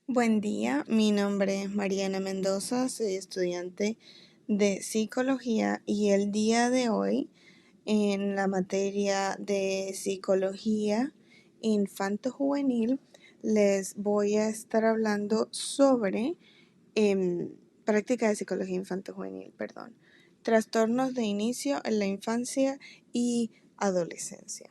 Buen día, mi nombre es Mariana Mendoza, soy estudiante de psicología y el día de hoy en la materia de psicología infanto-juvenil les voy a estar hablando sobre práctica de psicología infanto-juvenil, perdón, trastornos de inicio en la infancia y adolescencia.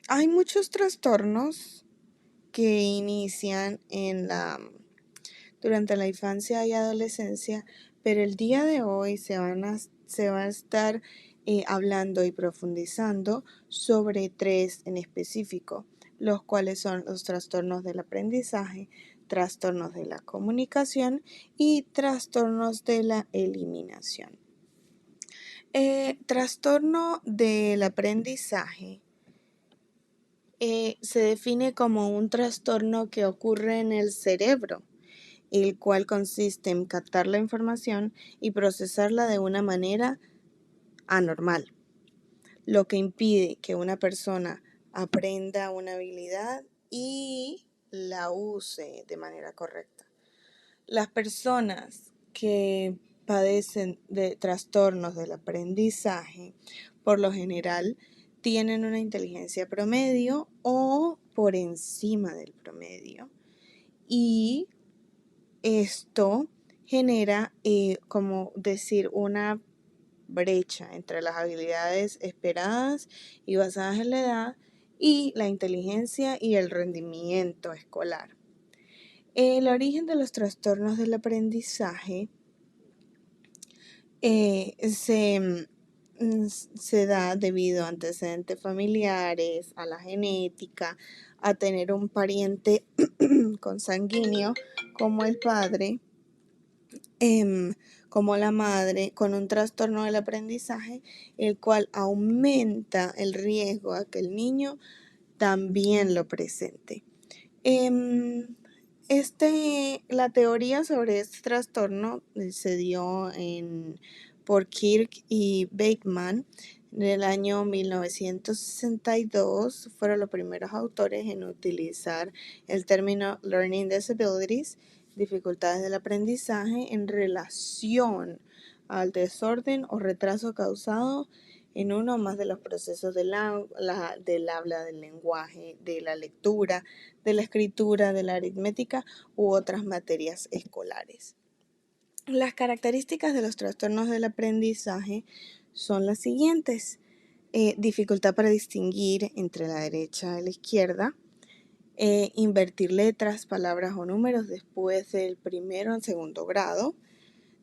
Hay muchos trastornos que inician durante la infancia y adolescencia, pero el día de hoy se va a estar hablando y profundizando sobre tres en específico, los cuales son los trastornos del aprendizaje, trastornos de la comunicación y trastornos de la eliminación. Trastorno del aprendizaje se define como un trastorno que ocurre en el cerebro, el cual consiste en captar la información y procesarla de una manera anormal, lo que impide que una persona aprenda una habilidad y la use de manera correcta. Las personas que padecen de trastornos del aprendizaje, por lo general, tienen una inteligencia promedio o por encima del promedio. Y esto genera, como decir, una brecha entre las habilidades esperadas y basadas en la edad y la inteligencia y el rendimiento escolar. El origen de los trastornos del aprendizaje se da debido a antecedentes familiares, a la genética, a tener un pariente consanguíneo como el padre, como la madre, con un trastorno del aprendizaje, el cual aumenta el riesgo a que el niño también lo presente. La teoría sobre este trastorno se dio por Kirk y Bateman en el año 1962. Fueron los primeros autores en utilizar el término Learning Disabilities, dificultades del aprendizaje, en relación al desorden o retraso causado en uno o más de los procesos del habla, del lenguaje, de la lectura, de la escritura, de la aritmética u otras materias escolares. Las características de los trastornos del aprendizaje son las siguientes: dificultad para distinguir entre la derecha y la izquierda, invertir letras, palabras o números después del primero o segundo grado,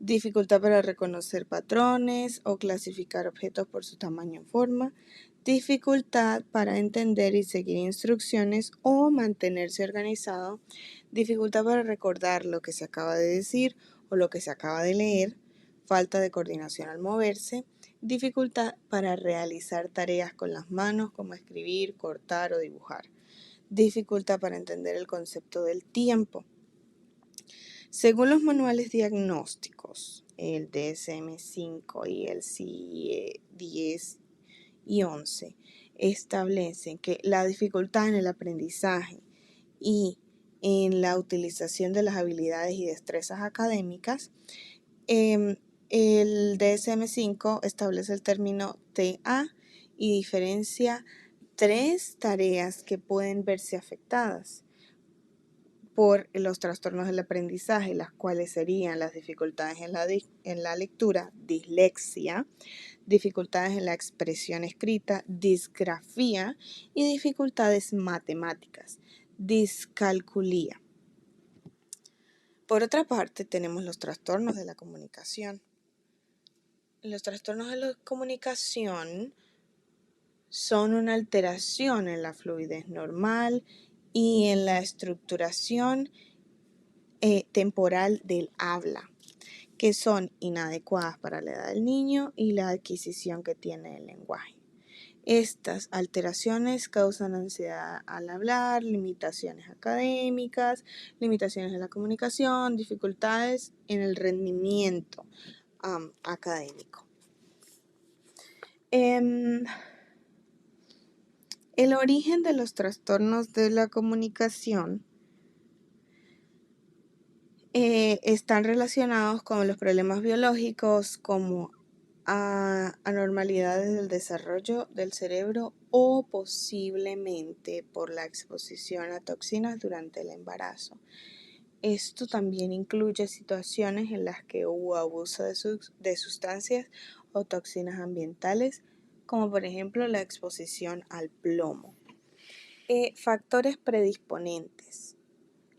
dificultad para reconocer patrones o clasificar objetos por su tamaño o forma, dificultad para entender y seguir instrucciones o mantenerse organizado, dificultad para recordar lo que se acaba de decir o lo que se acaba de leer, falta de coordinación al moverse, dificultad para realizar tareas con las manos como escribir, cortar o dibujar, dificultad para entender el concepto del tiempo. Según los manuales diagnósticos, el DSM-5 y el CIE 10 y 11 establecen que la dificultad en el aprendizaje y en la utilización de las habilidades y destrezas académicas, el DSM-5 establece el término TA y diferencia tres tareas que pueden verse afectadas por los trastornos del aprendizaje, las cuales serían las dificultades en la lectura, dislexia, dificultades en la expresión escrita, disgrafía y dificultades matemáticas, discalculía. Por otra parte, tenemos los trastornos de la comunicación. Los trastornos de la comunicación son una alteración en la fluidez normal y en la estructuración temporal del habla, que son inadecuadas para la edad del niño y la adquisición que tiene el lenguaje. Estas alteraciones causan ansiedad al hablar, limitaciones académicas, limitaciones en la comunicación, dificultades en el rendimiento académico. El origen de los trastornos de la comunicación están relacionados con los problemas biológicos como anormalidades del desarrollo del cerebro o posiblemente por la exposición a toxinas durante el embarazo. Esto también incluye situaciones en las que hubo abuso de sustancias o toxinas ambientales, como por ejemplo la exposición al plomo. Factores predisponentes.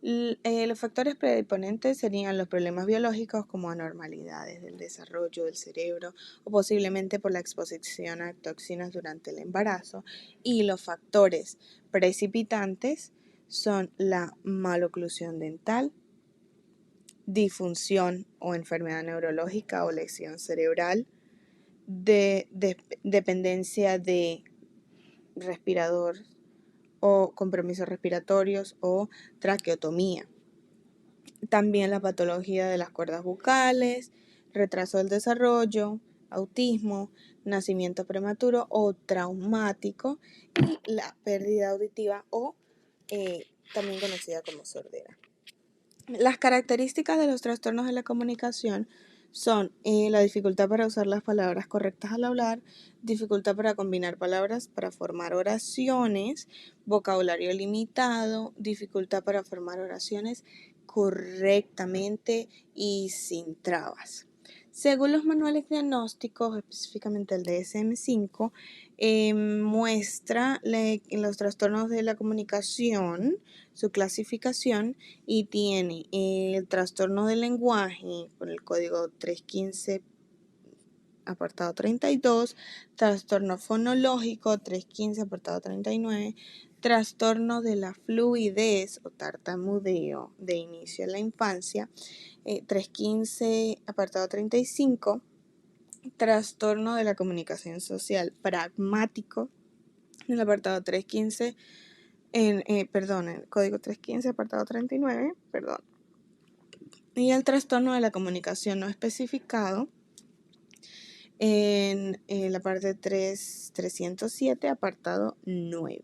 Los factores predisponentes serían los problemas biológicos como anormalidades del desarrollo del cerebro o posiblemente por la exposición a toxinas durante el embarazo. Y los factores precipitantes son la maloclusión dental, disfunción o enfermedad neurológica o lesión cerebral, dependencia de respirador o compromisos respiratorios o traqueotomía. También la patología de las cuerdas vocales, retraso del desarrollo, autismo, nacimiento prematuro o traumático y la pérdida auditiva o también conocida como sordera. Las características de los trastornos de la comunicación son la dificultad para usar las palabras correctas al hablar, dificultad para combinar palabras para formar oraciones, vocabulario limitado, dificultad para formar oraciones correctamente y sin trabas. Según los manuales diagnósticos, específicamente el DSM-5, muestra los trastornos de la comunicación, su clasificación, y tiene el trastorno del lenguaje con el código 315 apartado 32, trastorno fonológico 315 apartado 39, trastorno de la fluidez o tartamudeo de inicio en la infancia 315 apartado 35, trastorno de la comunicación social pragmático en el apartado 315 en el código 315 apartado 39, y el trastorno de la comunicación no especificado en la parte 307 apartado 9.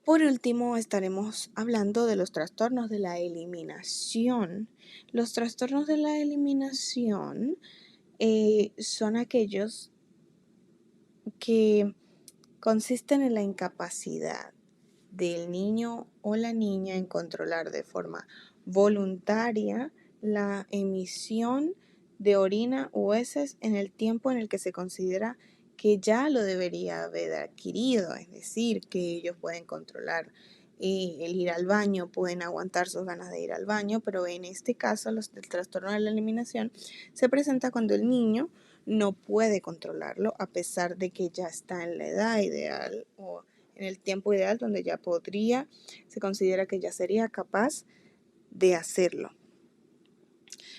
Por último, estaremos hablando de los trastornos de la eliminación. Los trastornos de la eliminación son aquellos que consisten en la incapacidad del niño o la niña en controlar de forma voluntaria la emisión de orina o heces en el tiempo en el que se considera que ya lo debería haber adquirido, es decir, que ellos pueden controlar el ir al baño, pueden aguantar sus ganas de ir al baño, pero en este caso el trastorno de la eliminación se presenta cuando el niño no puede controlarlo a pesar de que ya está en la edad ideal o en el tiempo ideal donde ya se considera que ya sería capaz de hacerlo.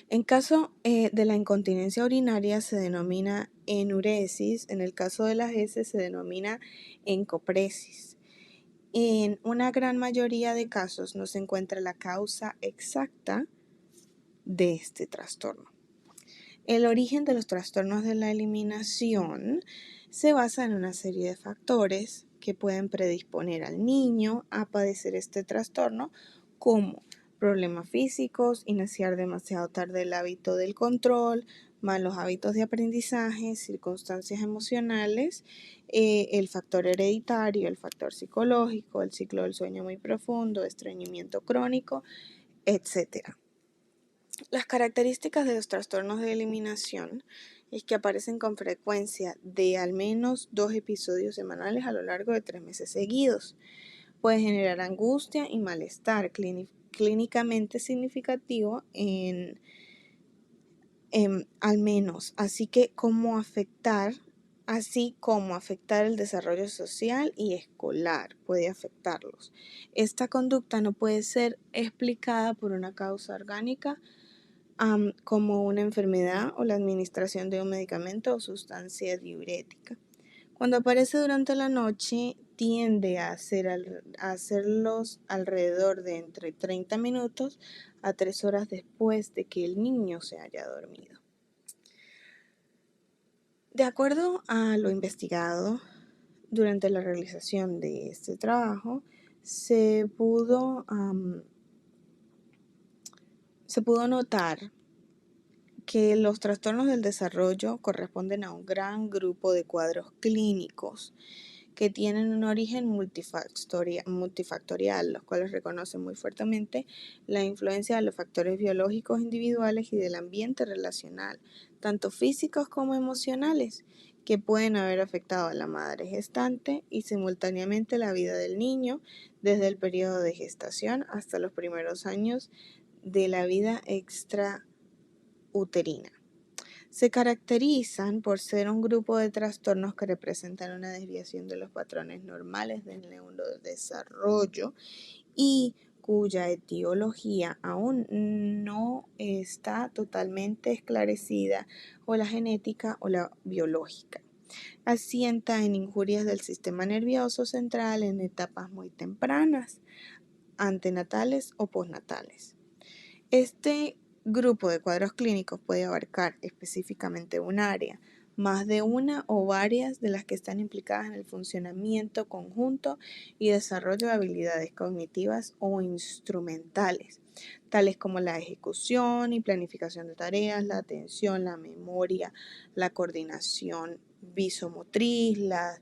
En caso de la incontinencia urinaria se denomina enuresis, en el caso de las heces se denomina encopresis. En una gran mayoría de casos no se encuentra la causa exacta de este trastorno. El origen de los trastornos de la eliminación se basa en una serie de factores que pueden predisponer al niño a padecer este trastorno, como problemas físicos, iniciar demasiado tarde el hábito del control, malos hábitos de aprendizaje, circunstancias emocionales, el factor hereditario, el factor psicológico, el ciclo del sueño muy profundo, estreñimiento crónico, etc. Las características de los trastornos de eliminación es que aparecen con frecuencia de al menos 2 episodios semanales a lo largo de 3 meses seguidos. Puede generar angustia y malestar clínicamente significativo al menos, así como afectar el desarrollo social y escolar, puede afectarlos. Esta conducta no puede ser explicada por una causa orgánica como una enfermedad o la administración de un medicamento o sustancia diurética. Cuando aparece durante la noche, tiende a hacerlos alrededor de entre 30 minutos a 3 horas después de que el niño se haya dormido. De acuerdo a lo investigado, durante la realización de este trabajo se pudo notar que los trastornos del desarrollo corresponden a un gran grupo de cuadros clínicos que tienen un origen multifactorial, los cuales reconocen muy fuertemente la influencia de los factores biológicos individuales y del ambiente relacional, tanto físicos como emocionales, que pueden haber afectado a la madre gestante y simultáneamente la vida del niño desde el periodo de gestación hasta los primeros años de la vida extrauterina. Se caracterizan por ser un grupo de trastornos que representan una desviación de los patrones normales del neurodesarrollo y cuya etiología aún no está totalmente esclarecida, o la genética o la biológica. Asienta en injurias del sistema nervioso central en etapas muy tempranas, antenatales o postnatales. Este grupo de cuadros clínicos puede abarcar específicamente un área, más de una o varias de las que están implicadas en el funcionamiento conjunto y desarrollo de habilidades cognitivas o instrumentales, tales como la ejecución y planificación de tareas, la atención, la memoria, la coordinación visomotriz, las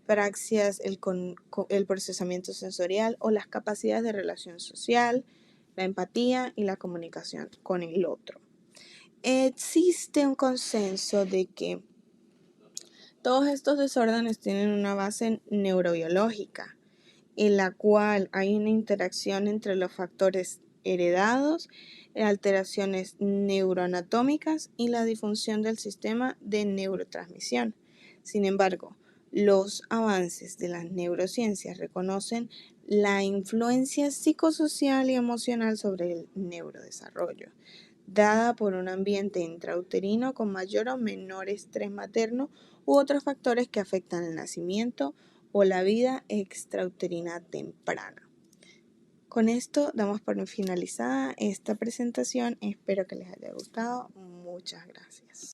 praxias, el procesamiento sensorial o las capacidades de relación social, la empatía y la comunicación con el otro. Existe un consenso de que todos estos desórdenes tienen una base neurobiológica, en la cual hay una interacción entre los factores heredados, alteraciones neuroanatómicas y la disfunción del sistema de neurotransmisión. Sin embargo, los avances de las neurociencias reconocen la influencia psicosocial y emocional sobre el neurodesarrollo, dada por un ambiente intrauterino con mayor o menor estrés materno u otros factores que afectan el nacimiento o la vida extrauterina temprana. Con esto damos por finalizada esta presentación. Espero que les haya gustado. Muchas gracias.